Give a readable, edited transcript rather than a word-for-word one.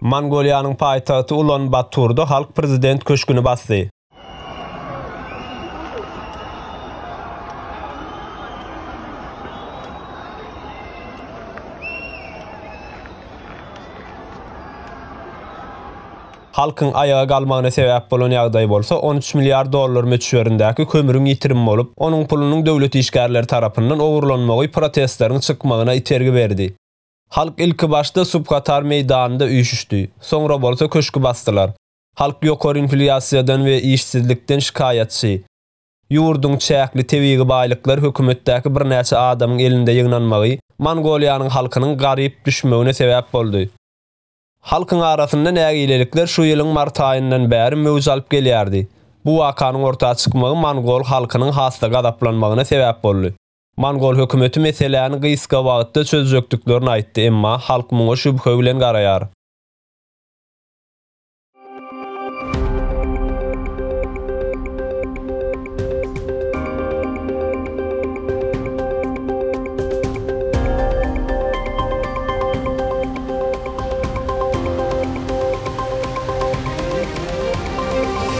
Mongoliýanyň paýtagty Ulan-Batorda halk prezident köşküni basdy. Halkyň ayağa galmagyna sebäp bolan ýagdaý bolsa 13 milliard dollar meçhöründäki kömürüň ýitirim bolup, onuň pulunyň döwlet işgärleri tarapyndan owurlanmagy protestlaryň çykmagyna itergi berdi. Halk ilki başda Subkatar meýdanynda üýüşdi. Soňra bolsa köşkü basdylar. Halk ýokary inflasiýadan we işsizlikden şikayetçi. Ýurduň çäkli tebigi baýlyklar hökümetdäki bir näçe adamyň elinde ýygnanmagy Mongoliýanyň halkynyň garyp düşmegine sebäp boldy. Halkyň arasynda nägilelikler şu ýylyň mart aýyndan bäri möwjud alyp gelýärdi. Bu wakanyň ortaga çykmagy Mongol halkynyň hasta gadaplanmagyna sebäp boldy. Mongol hökümeti meseleni gyska wagtda çözjekdiklerini aýtdy, emma halk muňa şübhe bilen garaýar.